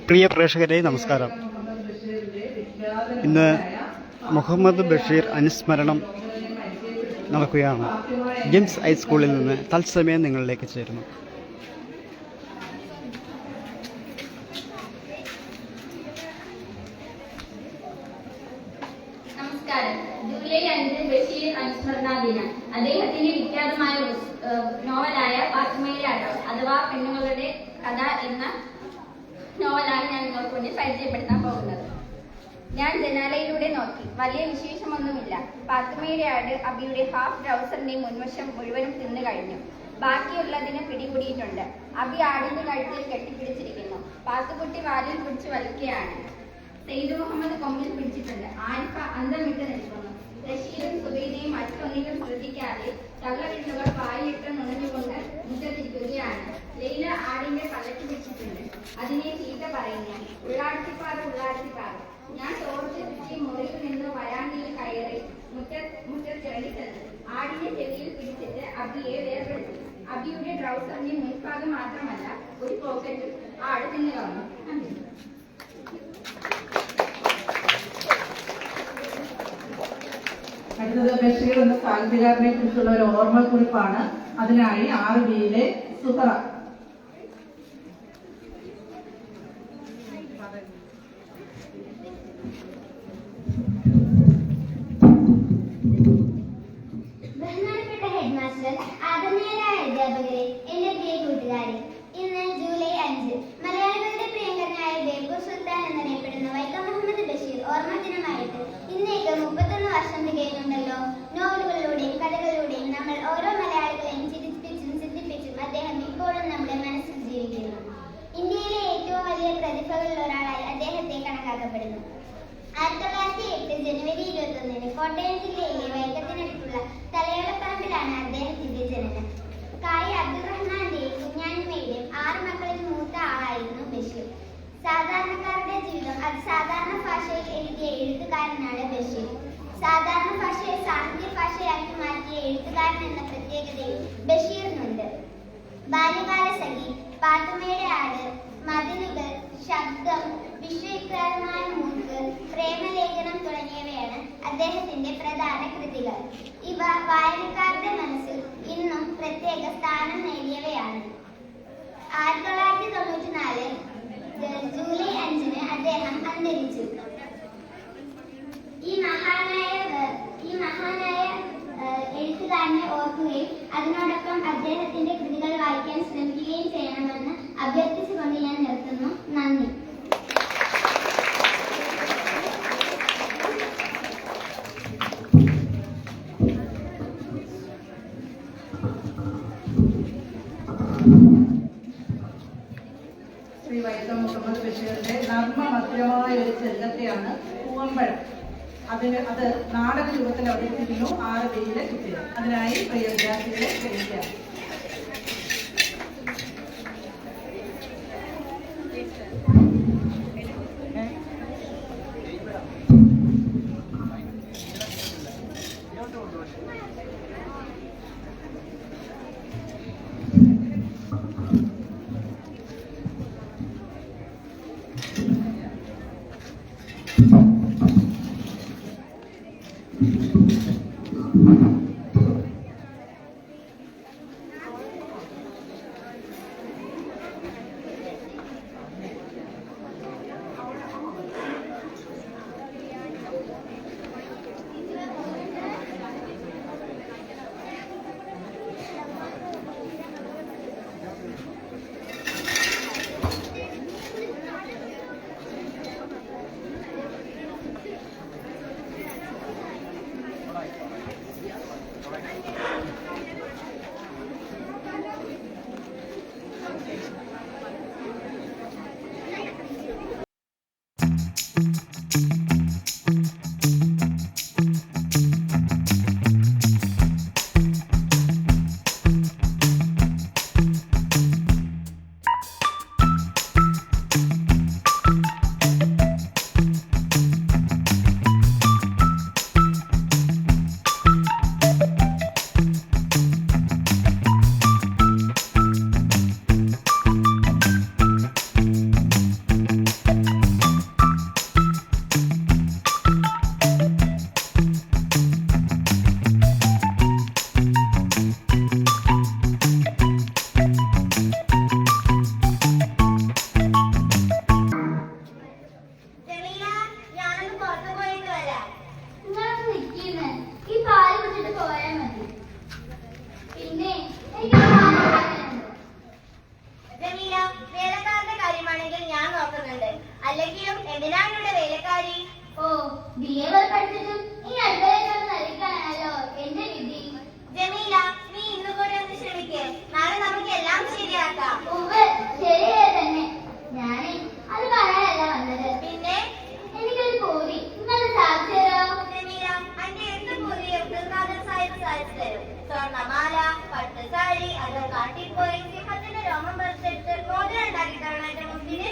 പ്രിയ പ്രേക്ഷകരെ നമസ്കാരം. ഇന്ന് മുഹമ്മദ് ബഷീർ അനുസ്മരണം നടക്കുകയാണ്. ജെയിംസ് ഹൈസ്കൂളിൽ നിന്ന് തത്സമയം നിങ്ങളിലേക്ക് ചേരുന്നു. നമസ്കാരം. ജൂലൈ 5 ബഷീർ അനുസ്മരണ ദിനം. അദ്ദേഹത്തിന്റെ വിഖ്യാതമായ നോവലായ പാത്തുമ്മയുടെ ആട് അഥവാ പെണ്ണുങ്ങളുടെ കഥ എന്ന നോവലാണ് ഞാൻ നിങ്ങൾക്ക് മുന്നിൽ പരിചയപ്പെടുത്താൻ പോകുന്നത്. ഞാൻ ജനാലയിലൂടെ നോക്കി. വലിയ വിശേഷമൊന്നുമില്ല. പാത്തുമ്മയുടെ ആട് അബിയുടെ ഹാഫ് ട്രൗസറിന്റെ മുൻവശം മുഴുവനും തിന്നു കഴിഞ്ഞു. ബാക്കിയുള്ളതിന് പിടികൂടിയിട്ടുണ്ട്. അബി ആടിന്റെ കഴുത്തിൽ കെട്ടിപ്പിടിച്ചിരിക്കുന്നു. പാത്തുകുട്ടി വാലിൽ പിടിച്ച് വലിക്കുകയാണ്. സെയ്ദ് മുഹമ്മദ് കൊമ്പിൽ പിടിച്ചിട്ടുണ്ട്. ആരിഫ അന്തം വിട്ട് നിൽക്കുന്നു. റഷീദും സുബൈദയും മറ്റൊന്നിലും ശ്രദ്ധിക്കാതെ തള്ളവിരലുകൾ വായിലിട്ട് നുണഞ്ഞുകൊണ്ട് മുറ്റത്തിരിക്കുകയാണ്. ലൈല ആടിന്റെ പല്ലക്ക് പിടിച്ചിട്ടുണ്ട്. അതിനെ ചീത്ത പറയുന്നു. ഉള്ളാഴ്ത്തിപ്പാറ ഉള്ളാഴ്ത്തിപ്പാറ. ഞാൻ ടോർച്ച് ചുറ്റി മുറിയിൽ നിന്ന് വരാന്തയിൽ കയറി മുറ്റത്തിറങ്ങിച്ചെന്നു. ആടിന്റെ ചെവിയിൽ പിടിച്ചിട്ട് അബിയെ വേർപെടുത്തി. അബിയുടെ ട്രൗസറിന്റെ മുൻഭാഗം മാത്രമല്ല ഒരു പോക്കറ്റും ആട് തിന്നു കളഞ്ഞു. അടുത്തത് ബഷീർ എന്ന സാഹിത്യകാരനെ കുറിച്ചുള്ള ഒരു ഓർമ്മക്കുറിപ്പാണ്. അതിനായി 6ബിയിലെ സുഹറ. ബഹുമാനപ്പെട്ട ഹെഡ് മാസ്റ്റർ, ആദരണീയരായ അധ്യാപകരെ, എന്റെ പ്രിയ കൂട്ടുകാരെ, ഇന്ന് ജൂലൈ 5 മലയാളികളുടെ പ്രിയങ്കരനായ ബേപ്പൂർ സുൽത്താൻ എന്നറിയപ്പെടുന്ന വൈക്കം മുഹമ്മദ് ബഷീർ ഓർമ്മ ദിനമായിട്ട് ഇന്നേക്ക് 31 വർഷം തികയുന്നുണ്ടല്ലോ. നോവലുകളിലൂടെയും കഥകളിലൂടെയും നമ്മൾ ഓരോ മലയാളികളെയും ചിരിപ്പിച്ചും സിദ്ധിപ്പിച്ചും അദ്ദേഹം ഇപ്പോഴും നമ്മുടെ മനസ്സിൽ ജീവിക്കുന്നു. ഇന്ത്യയിലെ ഏറ്റവും വലിയ പ്രതിഭകളിൽ ഒരാളായി അദ്ദേഹത്തെ കണക്കാക്കപ്പെടുന്നു. 1908 ജനുവരി 21 കോട്ടയം ജില്ലയിലെ വൈക്കത്തിനടുത്തുള്ള തലയോലപ്പറമ്പിലാണ് അദ്ദേഹത്തിന്റെ ജനനം. കായി അബ്ദുറഹ്മാന്റെയും കുഞ്ഞാനിമ്മയുടെയും 6 മക്കളിൽ മൂത്ത ആളായിരുന്നു ബഷീർ. സാധാരണക്കാരുടെ ജീവിതം അതിസാധാരണ ഭാഷയിൽ എഴുതിയ എഴുത്തുകാരനാണ് ബഷീർ. സാധാരണ ഭാഷയെ സാഹിത്യ ഭാഷയാക്കി മാറ്റിയ എഴുത്തുകാരൻ എന്ന പ്രത്യേകതയും ബഷീറിനുണ്ട്. ബാല്യകാല സഖി, പാത്തുമ്മയുടെ ആട്, മതിലുകൾ, ശബ്ദം, വിശ്വവിക്രമായ മൂക്ക്, പ്രേമലേഖനം തുടങ്ങിയവയാണ് അദ്ദേഹത്തിന്റെ പ്രധാന കൃതികൾ. ഇവ വായനക്കാരുടെ മനസ്സിൽ ഇന്നും പ്രത്യേക സ്ഥാനം നേടിയവയാണ്. 1994 ജൂലൈ 5 അദ്ദേഹം അന്തരിച്ചു. ഈ മഹാനായ എഴുത്തുകാരനെ ഓർക്കുകയും അതിനോടൊപ്പം അദ്ദേഹത്തിന്റെ കൃതികൾ വായിക്കാൻ ശ്രമിക്കുകയും ചെയ്യണമെന്ന് അഭ്യർത്ഥിച്ചുകൊണ്ട് ഞാൻ നിർത്തുന്നു. നന്ദി. ശ്രീ വൈക്കം മുഹമ്മദ് ബഷീറിന്റെ നർമ്മമധുരമായ ഒരു ചെല്ലത്തെയാണ് പൂവമ്പഴം. അത് നാടക രൂപത്തിൽ അവതരിപ്പിക്കുന്നു 6ബിയിലെ കുട്ടികൾ. അതിനായി പ്രിയ വിദ്യാർത്ഥികളെ ക്ഷണിക്കാം. അല്ലെങ്കിലും എന്തിനാണ് ഇവിടെ വേലക്കാരി? ഓ, BA വരെ പഠിച്ചിട്ടും ഈ അടുക്കളയിലൊന്ന് നയിക്കാനാണല്ലോ എന്റെ വിധി. ജമീല, നീ ഇന്നുകൂടെ ഒന്ന് ശ്രമിക്കേ, നാളെ നമുക്ക് എല്ലാം ശരിയാക്കാം. ശരിയേ തന്നെ. ഞാനേ അത് പറയാനല്ല വന്നത്. പിന്നെ എനിക്കൊരു പൂരി നിങ്ങൾ സാധിച്ചു തരോ? ജമീല, അന്റെ എന്ത് പൂരിയും സാഹിബ് സാധിച്ചു തരും. സ്വർണ്ണമാല, പട്ടുസാരി, അത് കാട്ടിപ്പോയി സിംഹത്തിന്റെ രോമം പറിച്ചെടുത്ത് മോതിരം ഉണ്ടാക്കി തരണം എന്റെ മുമ്പില്.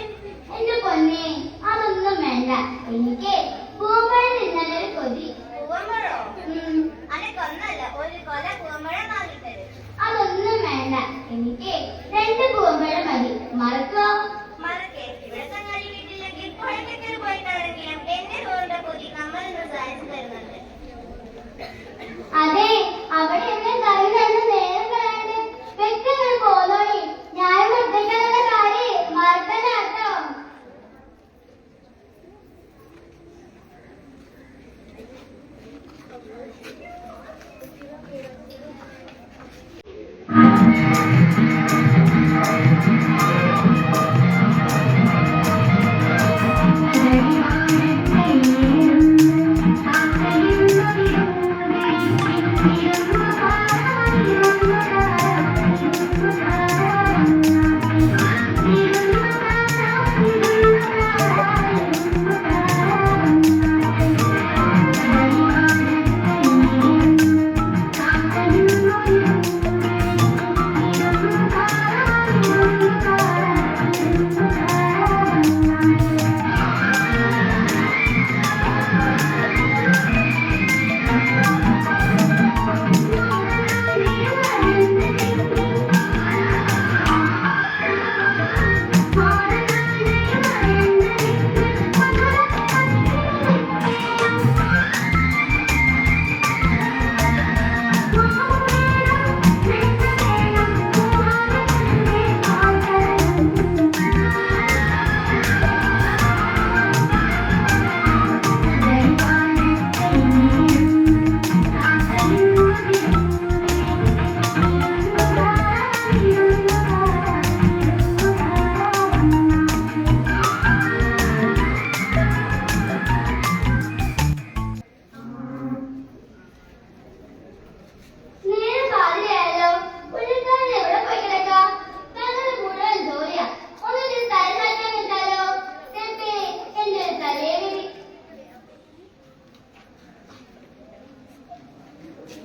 എന്റെ പൊന്നെ, അതൊന്നും വേണ്ട. എനിക്ക് പൂവമ്പഴം തിന്നാനൊരു കൊതി. പൂവമ്പഴോ? അനക്കൊന്നല്ല, ഒരു കൊല പൂവമ്പഴം വാങ്ങിത്തരും. അതൊന്നും വേണ്ട, എനിക്ക് 2 പൂവമ്പഴം മതി. മറക്കോ? മറക്കേ. ഇവിടെ തങ്ങാടി വീട്ടിലേക്ക് പുഴയ്ക്കൊക്കെ പോയിട്ടാണെങ്കിലും എന്റെ ചോറിന്റെ കൊതി നമ്മളിന്ന് സാധിച്ചു തരുന്നുണ്ട്. അതെ, അവിടെ എന്നെ കറി തന്നെ നേരം കളയാണ്ട് വ്യക്തികൾ പോന്നോളി. ഞാൻ മുട്ടയ്ക്കുള്ള കാര്യം മറക്കണ്ട കേട്ടോ.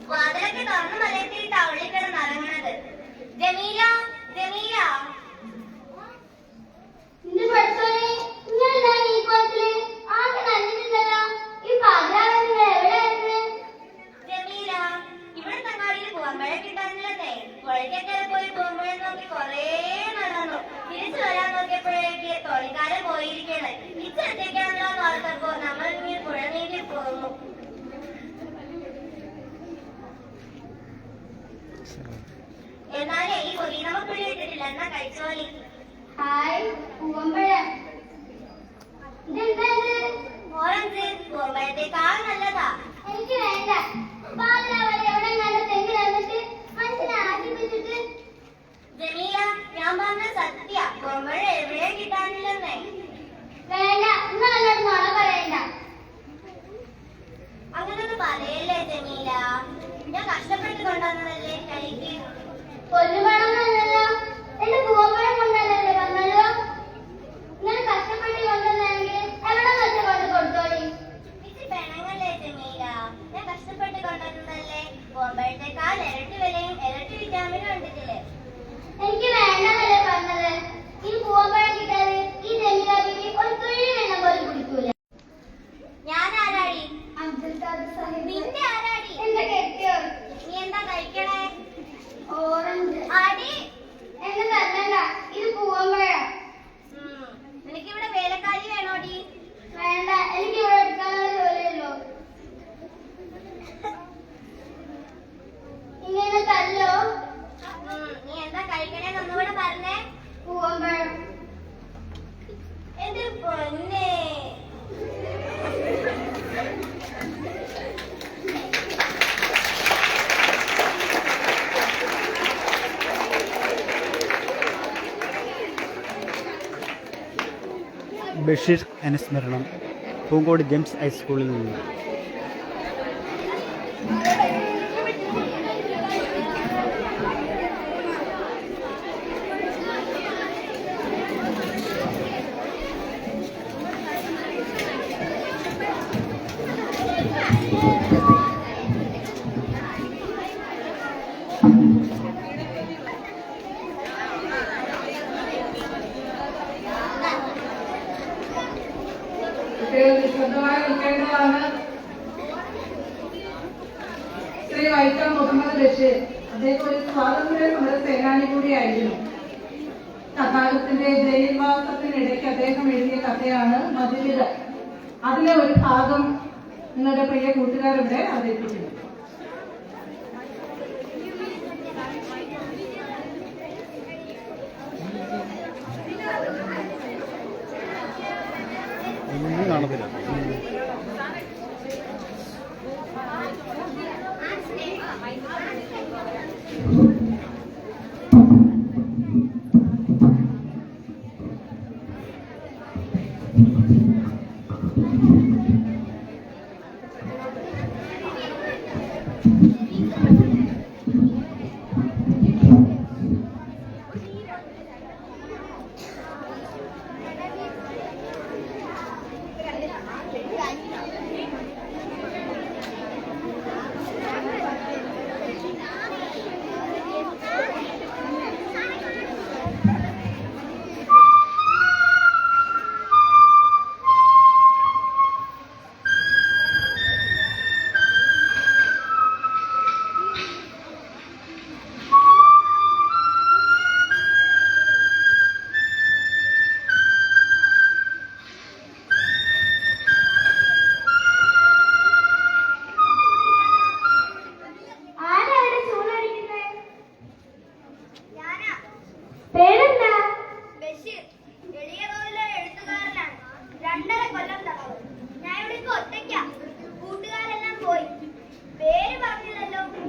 വാതിലൊക്കെ തുറന്ന് മലയത്തിൽ തവളിക്കിടന്ന് ഇറങ്ങണത്. ജമീല, ജമീല. ജമീല, ഇവിടെ തങ്ങാടിയിൽ പൂവമ്പഴം കിട്ടാനില്ലെന്നേ. പുഴയ്ക്കക്കരെ പോയി പൂവമ്പഴം നോക്കി കൊറേ നടന്നു. തിരിച്ചു വരാൻ നോക്കിയപ്പോഴേക്ക് തൊഴിൽക്കാരൻ പോയിരിക്കണേ. ഇച്ചെത്തിക്കാണല്ലോ നോർത്തപ്പോ നമ്മൾ ഇങ്ങനെ പുഴ നീന്തി പോകുന്നു. എന്നാലേ ഈ കൊതി നമുക്ക് പിടിയിട്ടില്ല. എന്നാ കഴിച്ചോളി. ഹായ്, പൂവമ്പഴം. ഓറഞ്ച് പൂവമ്പഴത്തേക്കാൾ നല്ലതാ. എനിക്ക് വേണ്ട. ജമീല, ഞാൻ പറഞ്ഞ സത്യ. പൂവമ്പഴം എവിടെ കിട്ടാനില്ലെന്നേ. വേണ്ട, എന്നോട് നുണ പറയണ്ട. അങ്ങനൊന്നും പറയല്ലേ ജമീല. ഞാൻ കഷ്ടപ്പെട്ട് കൊണ്ടുവന്നതല്ലേ കഴിക്ക്. കൊല്ലുപഴമല്ലോ, എന്റെ പൂവമ്പഴം കൊണ്ടുവന്നല്ലേ വന്നല്ലോ. ഇങ്ങനെ കഷ്ടപ്പെട്ട് കൊണ്ടുവന്നെങ്കിൽ എവിടെ വെച്ച് കൊണ്ട് കൊടുത്തോളി. ഇത് പെണങ്ങല്ലേ ജമീല. ഞാൻ കഷ്ടപ്പെട്ട് കൊണ്ടുവന്നതല്ലേ. പൂവമ്പഴത്തേക്കാൾ ഇരട്ടി വിലയും ഇരട്ടി വിറ്റാമിനും ഉണ്ടല്ലേ. എനിക്ക് വേണ്ടതല്ലേ പറഞ്ഞത്. ഈ പൂവമ്പഴം കിട്ടാതെ ഈ ജമീല ബീവി ഒരു തുള്ളി വെള്ളം പോലും കുടിക്കൂല. ഞാൻ ആരാടി? നിന്റെ ആരാടി? എന്റെ കെട്ടിയോ. നീ എന്താ കഴിക്കണേ? ഓറഞ്ച്. അടി എന്നെ തരണ്ട. ബഷീർ അനുസ്മരണം പൂങ്കോട് ജെംസ് ഹൈസ്കൂളിൽ നിന്ന്. കുട്ടികൾ നിശബ്ദമായി നിൽക്കേണ്ടതാണ്. ശ്രീ വൈക്കം മുഹമ്മദ് ബഷീർ അദ്ദേഹം ഒരു സ്വാതന്ത്ര്യ സമര സേനാനി കൂടിയായിരുന്നു. കഥാകൃത്തിന്റെ ജയിൽവാസത്തിനിടയ്ക്ക് അദ്ദേഹം എഴുതിയ കഥയാണ് മതിലിത്. അതിലെ ഒരു ഭാഗം നിങ്ങളുടെ പ്രിയ കൂട്ടുകാരുടെ അവതരിപ്പിക്കുന്നു. കാണത്തില്ല.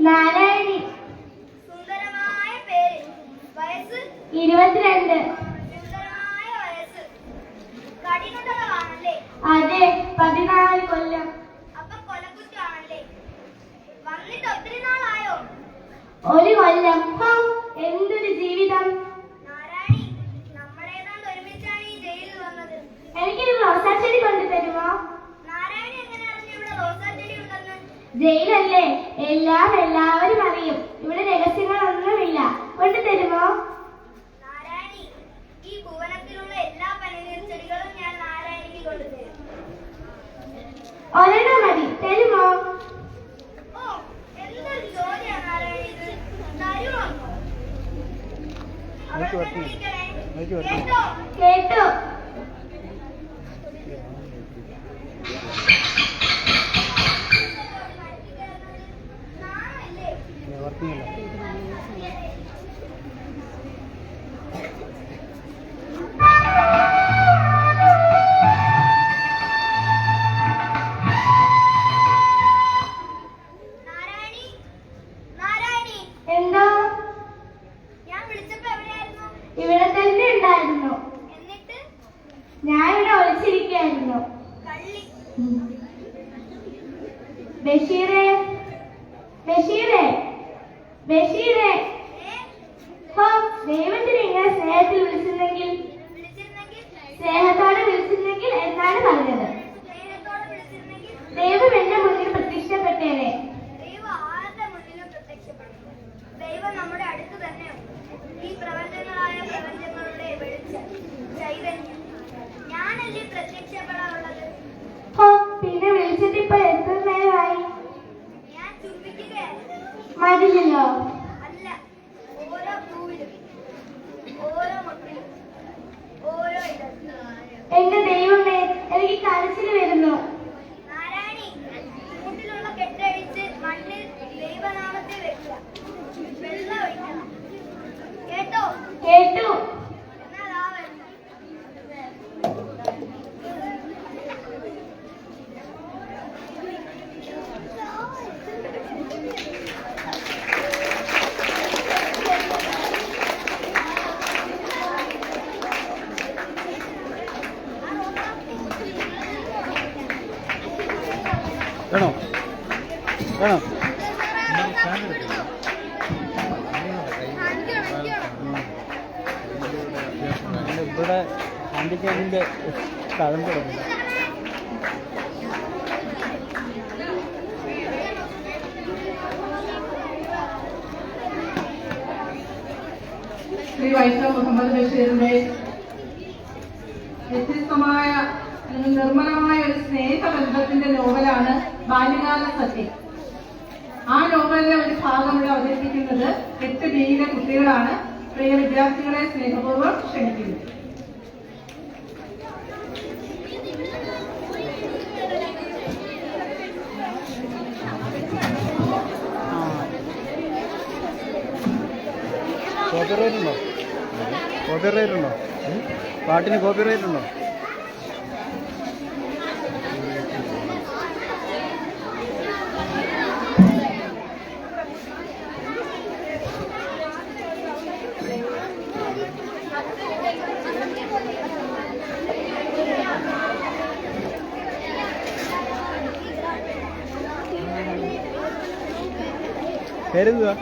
നാരായണി. സുന്ദരമായ പേര്. വയസ്സ് 22. സുന്ദരമായ വയസ്സ്. കഠിനതകളാണല്ലേ? അതെ, 14 കൊല്ലം. അപ്പൊ കൊലക്കുറ്റാണല്ലേ? വന്നിട്ട് ഒത്തിരി നാളായോ? 1 കൊല്ലം. എന്തൊരു ജീവിതം. നാരായണി, നമ്മളേതാണ്ട് ഒരുമിച്ചാണ് ഈ ജയിലിൽ വന്നത്. എനിക്കൊരു റോസാച്ചെടി കൊണ്ടു തരുമോ? നാരായണി എങ്ങനെ അറിഞ്ഞു ഇവിടെ റോസാച്ചെടി ഉണ്ടെന്ന്? ജയിലല്ലേ, എല്ലാവരും അറിയും. ഇവിടെ രഹസ്യങ്ങളൊന്നുമില്ല. കൊണ്ടു തരുമോ? നാരായണി, ഈ ഭുവനത്തിലുള്ള എല്ലാ പനിനീർ ചെടികളും ഞാൻ നാരായണിക്ക് കൊണ്ടുതരും. ഒരെണ്ണം മതി. തരുമോ? ഓ, എന്തൊരു ജോലിയാണ് നാരായണി ഇത്. തരുമോ? അവൾ തന്നെ ഇരിക്കണേ. കേട്ടോ? കേട്ടു. നാണല്ലേ? നാരായണി, നാരായണി, എന്തോ? ഞാൻ വിളിച്ചപ്പോ എവിടെയായിരുന്നു? ഇവിടെ തന്നെ ഉണ്ടായിരുന്നു. എന്നിട്ട് ഞാൻ ഇവിടെ ഒളിച്ചിരിക്കായിരുന്നു. കള്ളി. ബഷീറേ, ബഷീറേ, ബഷീറേ. ഏ? ദൈവത്തിന് ഇങ്ങനെ സ്നേഹത്തിൽ വിളിച്ചിരുന്നെങ്കിൽ, വിളിച്ചിരുന്നെങ്കിൽ? സ്നേഹത്തോടെ വിളിച്ചിരുന്നെങ്കിൽ എന്നാണ് പറഞ്ഞത്. സ്നേഹത്തോടെ വിളിച്ചിരുന്നെങ്കിൽ? ദൈവം എന്റെ മുന്നിൽ പ്രത്യക്ഷപ്പെട്ടേനെ. ദൈവം ആരുടെ മുന്നിലും പ്രത്യക്ഷപ്പെടും. ദൈവം നമ്മുടെ അടുത്ത് തന്നെയുണ്ട്. ഈ പ്രപഞ്ചങ്ങളായ പ്രപഞ്ചങ്ങളുടെ വെളിച്ചം, ചൈതന്യം. ഞാനല്ലേ പ്രത്യക്ഷപ്പെടാറുള്ളത്? പിന്നെ വിളിച്ചിട്ട് ഇപ്പൊ എത്ര നേരമായി? ഞാൻ ചുംബിക്കുകയായിരുന്നു. മതിലല്ലോ. അല്ല, ഓരോ പൂവിലും, ഓരോ മുട്ടിലും, ഓരോ ഇടത്തും. എന്റെ ദൈവമേ, എനിക്ക് കരച്ചിൽ വരുന്നു. നാരായണി, കൂട്ടിലുള്ള കെട്ടഴിച്ച് മണ്ണിൽ ദൈവനാമത്തെ വെക്കുക. വെള്ളം ഒഴിക്കണം. കേട്ടോ? കേട്ടു. എന്നാൽ ആ വെള്ളം വേണോ? ഇവിടെ ഹാൻഡിക്യാപ്പിൻ്റെ സ്ഥലം തുടങ്ങി. ശ്രീ വൈക്കം മുഹമ്മദ് ബഷീറിന്റെ വ്യത്യസ്തമായ അല്ലെങ്കിൽ നിർമ്മലമായ ഒരു സ്നേഹബന്ധത്തിന്റെ നോവലാണ് ബാല്യകാല സഖി. ആ നോവലിലെ ഒരു ഭാഗം ഇവിടെ അവതരിപ്പിക്കുന്നത് 8 ബിയിലെ കുട്ടികളാണ്. പ്രിയ വിദ്യാർത്ഥികളെ സ്നേഹപൂർവ്വം ക്ഷണിക്കുന്നു. കോപ്പിറൈറ്റ് ഉണ്ടോ? കോപ്പിറൈറ്റ് ഉണ്ടോ? പാട്ടിന് കോപ്പിറൈറ്റ് ഉണ്ടോ? പേരെന്തുവാ?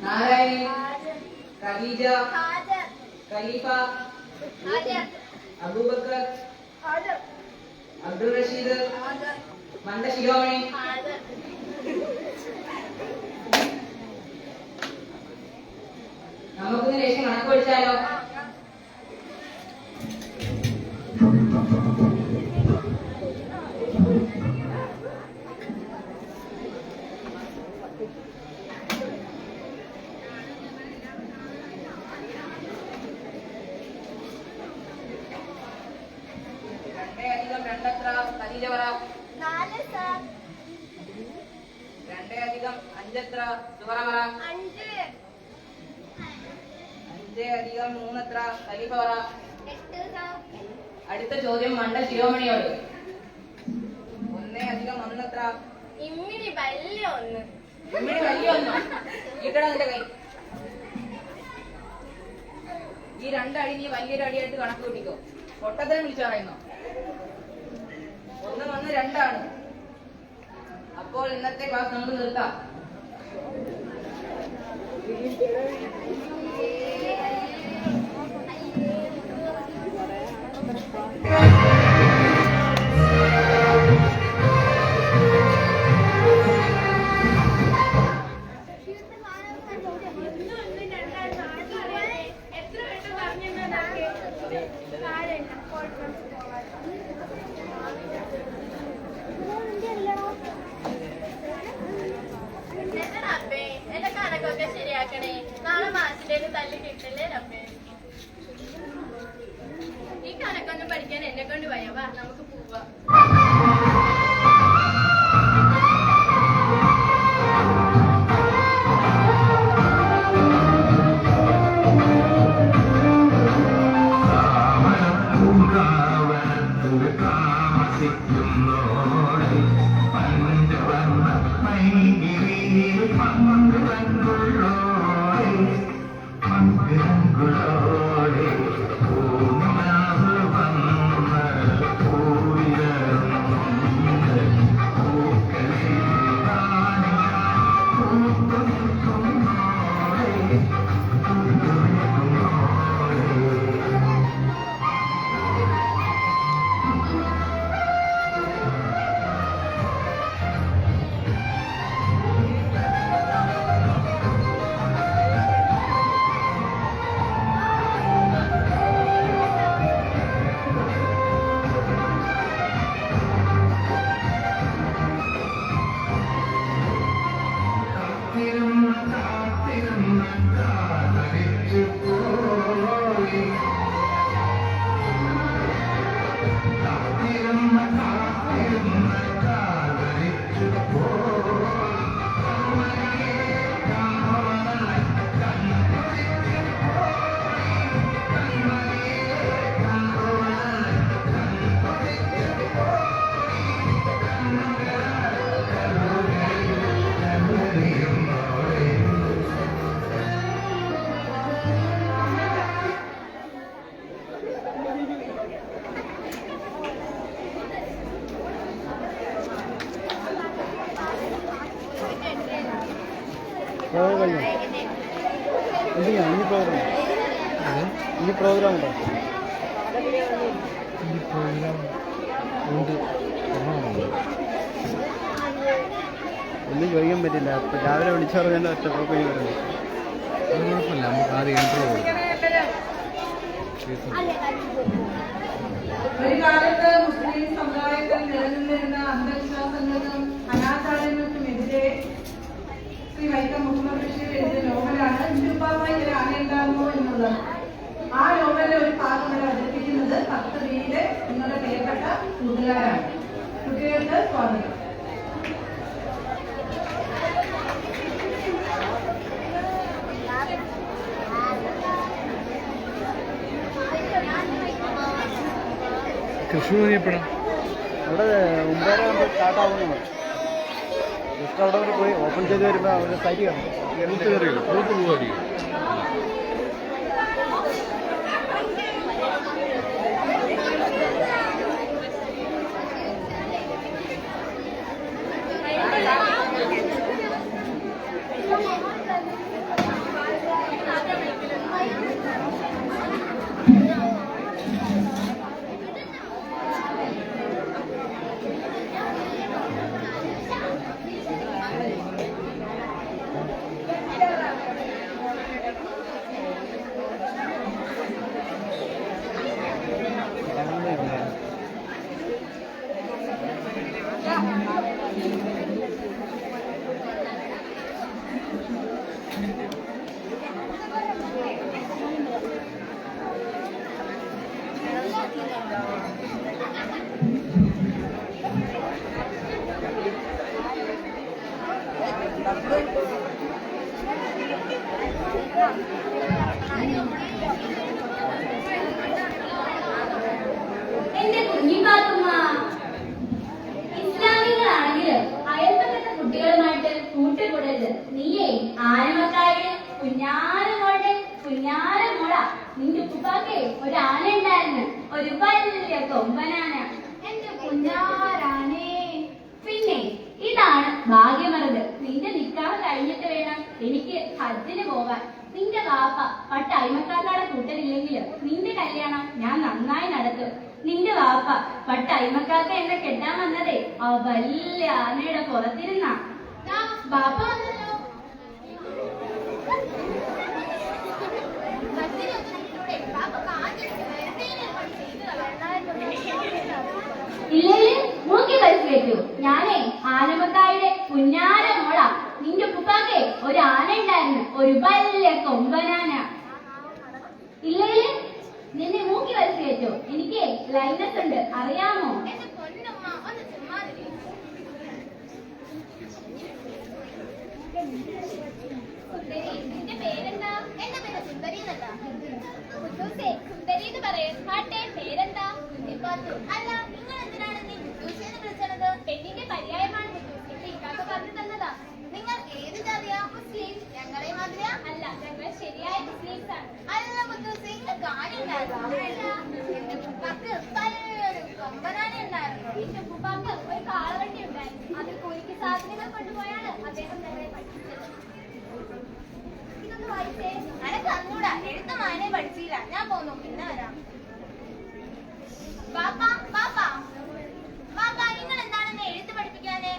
നാരായണി, ഖദീജ, ഖലീഫ, അബൂബക്കർ, അബ്ദുൾ റഷീദ്, മണ്ട ശിരോമണി. നമുക്കിന്ന് ലേശം കണക്ക് പഠിച്ചാലോ? രണ്ടെത്ര ഖദീജ പറ? 4 സർ. 2 അധികം 5 എത്ര? സുഹറ പറ. 5. 5 അധികം 3 എത്ര? ഖലീഫ പറ. 8 സർ. അടുത്ത ചോദ്യം മണ്ട ശിരോമണിയോട്. 1 അധികം 1 എത്ര? ഇമ്മിണി വലിയ 1. ഇമ്മിണി വലിയ 1. ഇക്കട നിന്റെ കൈ. ഈ 2 അടി നീ വലിയൊരു അടിയായിട്ട് കണക്ക് കൂട്ടിക്കോ. പൊട്ടത്തിനെ വിളിച്ചു പറയുന്നോ? 1 1 2 അപ്പോൾ ഇന്നത്തെ ക്ലാസ് നമുക്ക് നിർത്താം. എന്റെ കണക്കൊക്കെ ശരിയാക്കണേ. നാളെ മാസിലേക്ക് തല്ലി കിട്ടില്ലേ റബ്ബേ. ഈ കണക്കൊന്നും പഠിക്കാൻ എന്നെ കൊണ്ട് വയ്യ. വാ നമുക്ക് പോവാം. ഇനി പ്രോഗ്രാം ഉണ്ടോ? ഒന്നും ചോദിക്കാൻ പറ്റില്ല. അപ്പൊ രാവിലെ വിളിച്ചു പറഞ്ഞാൽ ഒറ്റ പോയി പറഞ്ഞു. കുഴപ്പമില്ല, നമുക്ക് ആദ്യം ഇൻട്രോ കൊടുക്കാം. ഒരു കാലത്ത് മുസ്ലിം സമുദായത്തിൽ നിലനിന്നിരുന്ന അന്ധവിശ്വാസങ്ങൾക്കും അനാചാരങ്ങൾക്കുമെതിരെ ശ്രീ വൈക്കം മുഹമ്മദ് ബഷീർ എഴുതിയ നോവലാണ് ഇന്ദുപ്പാമായി ഒരു ആനയുണ്ടാകുമോ എന്നുള്ളത്. ആ നോവലിലെ ഒരു ഭാഗം വരെ അവതരിപ്പിക്കുന്നത് 10 ബിയിലെ നിങ്ങളുടെ പ്രിയപ്പെട്ട കൂട്ടുകാരാണ്. കുട്ടികൾക്ക് സ്വാഗതം. തൃശ്ശൂർ എപ്പോഴാണ്? ഇവിടെ 9:30 സ്റ്റാർട്ടാവുന്നു. ജസ്റ്റ് അവിടെ വരെ പോയി ഓപ്പൺ ചെയ്ത് വരുമ്പോൾ അവരുടെ സൈറ്റ് കാണും. ഗ്രൂപ്പ് പോവായിരിക്കും. എന്റെ കുഞ്ഞിപ്പാത്തുമ്മ, ഇസ്ലാമികളാണെങ്കിലും അയൽപക്കത്തെ കുട്ടികളുമായിട്ട് കൂട്ടുകൂടരുത്. നീയേ ആനമക്കാരുടെ കുഞ്ഞാര മോള. നിന്റെ ഉപ്പാക്കെ ഒരു ആന ഉണ്ടായിരുന്നു, ഒരു വലിയ കൊമ്പനാന. എന്റെ കുഞ്ഞാരാനേ. പിന്നെ ഇതാണ് ഭാഗ്യമറത്. നിന്റെ നിക്കാഹ് കഴിഞ്ഞിട്ട് വേണം എനിക്ക് ഹജ്ജിന് പോകാൻ. നിന്റെ വാപ്പ പട്ട് അയിമക്കാരുടെ കൂട്ടരില്ലെങ്കിൽ നിന്റെ കല്യാണം ഞാൻ നന്നായി നടത്തും. നിന്റെ വാപ്പ പട്ട് അയിമക്കാക്ക എന്നെ കെട്ടാൻ വന്നതേ ആ വലിയ ആനയുടെ പുറത്തിരുന്നാ. ബാപ്പ വന്നല്ലോ. ഇല്ലെങ്കിൽ മൂക്കി വലിച്ചു കയറ്റൂ. ഞാനേ ആനമത്തായുടെ പുന്നാര മോളാ. നിന്റെ ഉപ്പാക്കേ ഒരു ആന ഉണ്ടായിരുന്നു, ഒരു വലിയ കൊമ്പനാന. ഇല്ലെങ്കിൽ നിന്നെ മൂക്കി വലിച്ചു കയറ്റൂ. എനിക്ക് ലൈനസ് ഉണ്ട്, അറിയാമോ? എന്റെ പൊന്നമ്മ ഒന്ന് ചുമ്മാതിരി. നിന്റെ പേരെന്താ? എന്റെ പേര് സുന്ദരി എന്നല്ല. സുന്ദരി എന്ന് പറയും. പാട്ടെ പേരെന്താ? അല്ല, നിങ്ങൾ എന്തിനാണ് നീ കുട്ടൂസി എന്ന് വിളിച്ചത്? പെണ്ണിന്റെ പര്യായമാണ് കുട്ടൂസി. ഇക്കാക്ക പറഞ്ഞു തന്നതാ. നിങ്ങൾ ഏത് ജാതിയാ? മുസ്ലിം. ഞങ്ങളെ മാതിരിയാ? അല്ല, ഞങ്ങൾ ശരിയായ മുസ്ലിംസ് ആണ്. അല്ല കുട്ടൂസി, കാര്യം എന്റെ ഉപ്പാക്ക് പലൊരു കൊമ്പനാന ഉണ്ടായിരുന്നു. എന്റെ ഉപ്പാക്ക് ഒരു കാളവണ്ടി ഉണ്ടായിരുന്നു. അതിൽ കുഴിക്ക് സാധനങ്ങൾ കൊണ്ടുപോയാണ് അദ്ദേഹം ഞങ്ങളെ പഠിപ്പിച്ചത്. ഇതൊന്ന് വായിച്ചേ. അനക്ക് അന്നൂടാ, എഴുത്ത് മാനെ പഠിച്ചില്ല. ഞാൻ പോന്നു, പിന്നെ വരാം. ബാപ്പ ബാപ്പ ബാപ്പ, നിങ്ങൾ എന്താണെന്ന് എഴുത്ത് പഠിപ്പിക്കാനേ?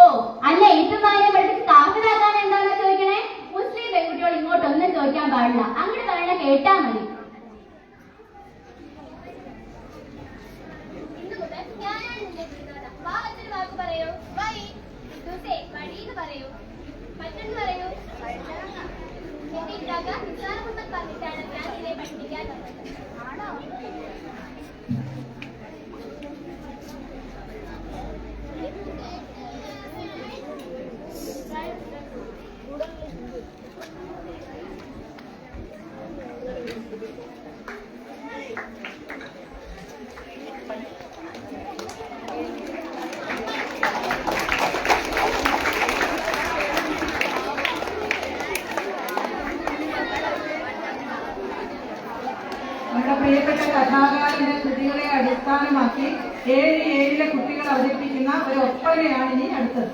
ഓ, അല്ല എഴുത്തുമാരെ പഠിപ്പിച്ച് കാഫിലാക്കാൻ എന്താണെന്ന് ചോദിക്കണേ? മുസ്ലിം പെൺകുട്ടികൾ ഇങ്ങോട്ടൊന്നും ചോദിക്കാൻ പാടില്ല. അങ്ങനെ പറയണ കേട്ടാ മതി. ഇന്ന് മുതൽ ഞാനാണ് നിന്റെ ഗുരുനാഥ. വാ മറ്റൊരു വാക്ക് പറയൂ. വൈ. വഴിന്ന് പറയൂ. മറ്റൊന്ന് പറയൂ. എന്റെ ഇക്കാക്ക നിസാർ മുഹമ്മദ് പറഞ്ഞിട്ടാണ് ഞാൻ നിന്നെ പഠിപ്പിക്കാൻ വന്നത്. ആണോ? നമ്മുടെ പ്രിയപ്പെട്ട കഥാകാരന്റെ കൃതികളെ അടിസ്ഥാനമാക്കി 7 കുട്ടികൾ അവതരിപ്പിക്കുന്ന ഒരു ഒപ്പനയാണ് ഇനി അടുത്തത്.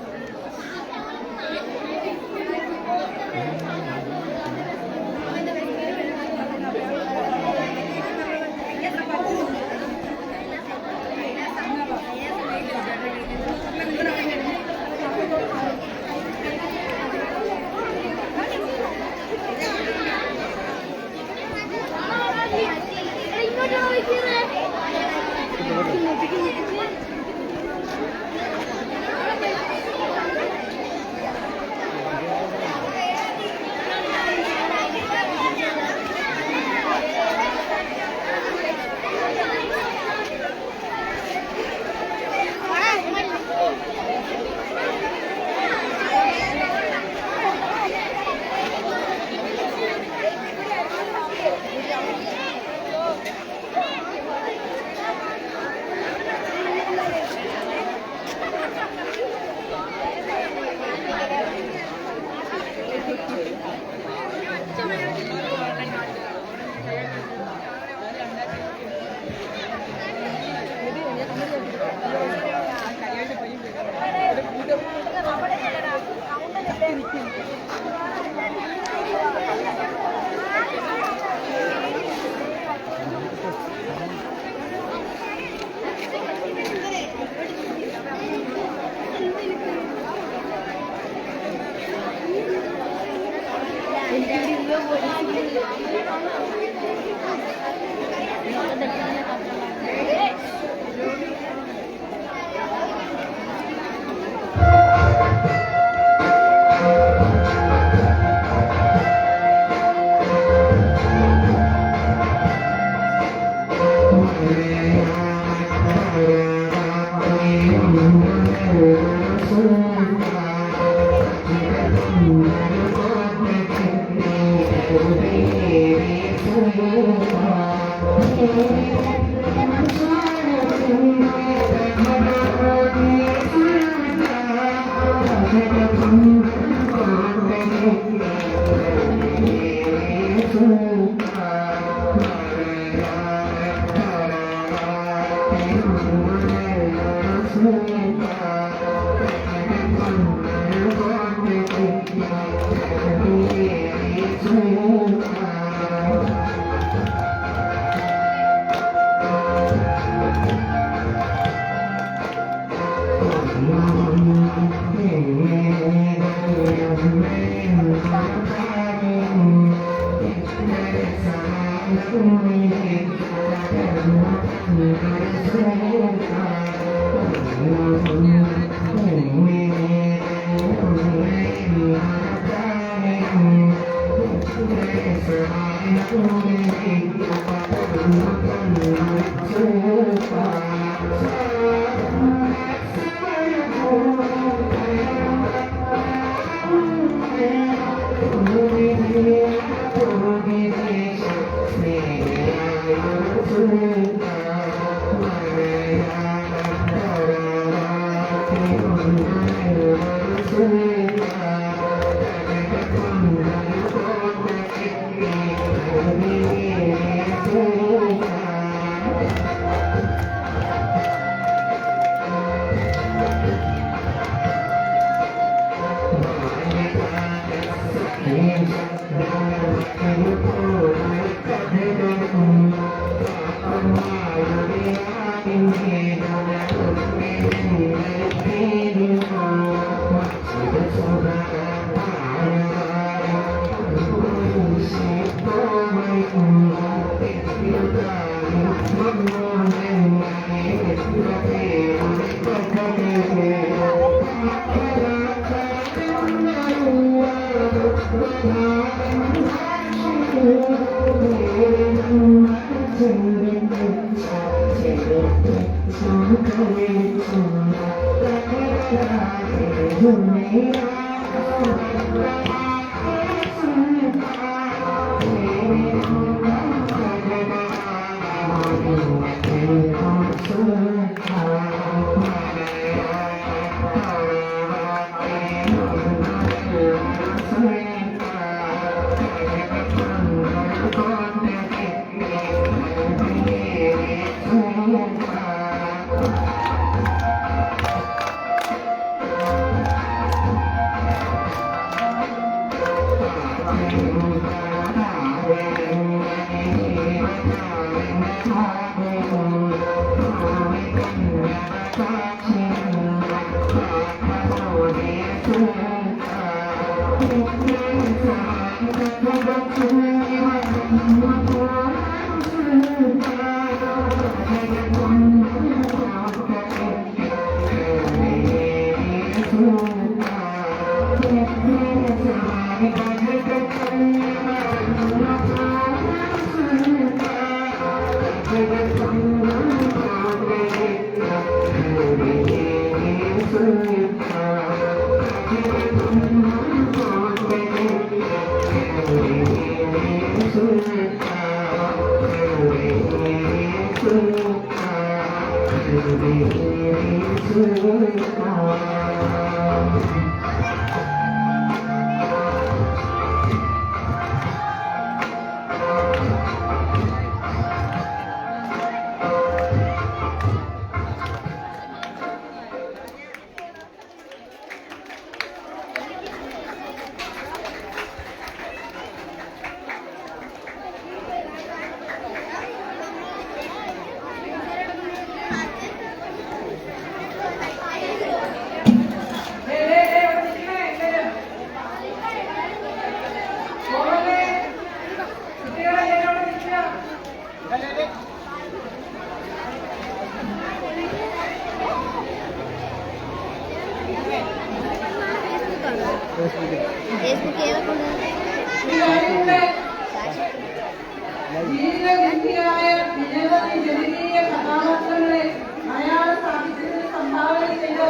ജീവിതവിദ്യയായ നിരവധി ജനകീയ കഥാപാത്രങ്ങളെ മലയാള സാഹിത്യത്തിന് സംഭാവന ചെയ്ത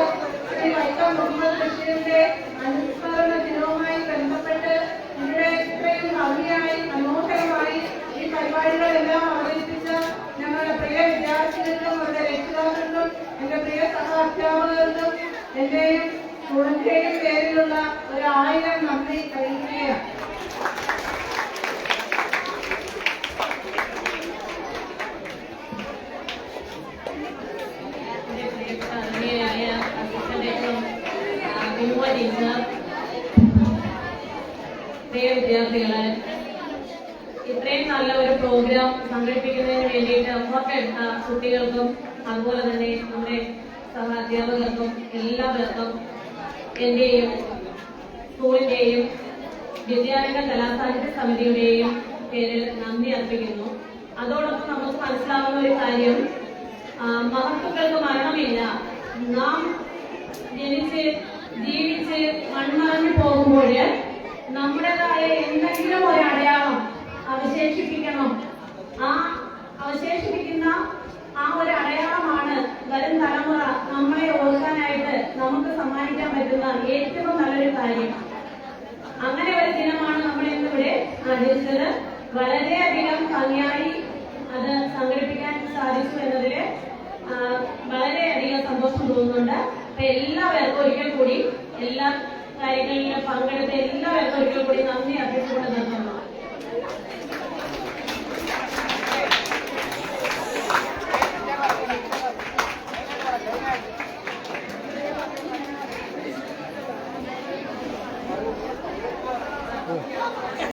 ശ്രീ വൈക്കം മുഹമ്മദ് ബഷീറിന്റെ അനുസ്മരണ ദിനവുമായി ബന്ധപ്പെട്ട് ഇവിടെ ഇത്രയും ഭംഗിയായി മനോഹരമായി ഈ പരിപാടികളെല്ലാം അവതരിപ്പിച്ച ഞങ്ങളുടെ പ്രിയ വിദ്യാർത്ഥികൾക്കും അവരുടെ രക്ഷിതാക്കൾക്കും എന്റെ പ്രിയ സഹാധ്യാപകർക്കും എന്റെയും സ്റ്റുഡന്റിന്റെയും പേരിലുള്ള 1000 നന്ദി അറിയിക്കുകയാണ്. വിദ്യാർത്ഥികളെ, ഇത്രയും നല്ല ഒരു പ്രോഗ്രാം സംഘടിപ്പിക്കുന്നതിന് വേണ്ടിയിട്ട് എഫർട്ടെടുത്ത കുട്ടികൾക്കും അതുപോലെ തന്നെ നമ്മുടെ സഹാധ്യാപകർക്കും എല്ലാവർക്കും എന്റെയും സ്കൂളിന്റെയും വിദ്യാരംഗ കലാസാഹിത്യ സമിതിയുടെയും പേരിൽ നന്ദി അർപ്പിക്കുന്നു. അതോടൊപ്പം നമുക്ക് മനസ്സിലാവുന്ന ഒരു കാര്യം, മഹത്തുക്കൾക്ക് മരണമില്ല. നാം ജനിച്ച് ജീവിച്ച് മൺമറഞ്ഞു പോകുമ്പോൾ നമ്മുടേതായ എന്തെങ്കിലും ഒരു അടയാളം അവശേഷിപ്പിക്കണം. ആ അവശേഷിപ്പിക്കുന്ന ആ ഒരു അടയാളമാണ് വരും തലമുറ നമ്മളെ ഓർക്കാനായിട്ട് നമുക്ക് സമ്മാനിക്കാൻ പറ്റുന്ന ഏറ്റവും നല്ലൊരു കാര്യം. അങ്ങനെ ഒരു ദിനമാണ് നമ്മൾ ഇന്നിവിടെ ആചരിച്ചത്. വളരെയധികം ഭംഗിയായി അത് സംഘടിപ്പിക്കാൻ സാധിച്ചു എന്നതിൽ വളരെയധികം സന്തോഷം തോന്നുന്നുണ്ട്. അപ്പൊ എല്ലാവർക്കും ഒരിക്കൽ കൂടി എല്ലാ കാര്യങ്ങളിലും പങ്കെടുത്ത എല്ലാവർക്കും ഒരിക്കൽ കൂടി നന്ദി അർപ്പിച്ചുകൊണ്ട് നിർത്തുന്നു.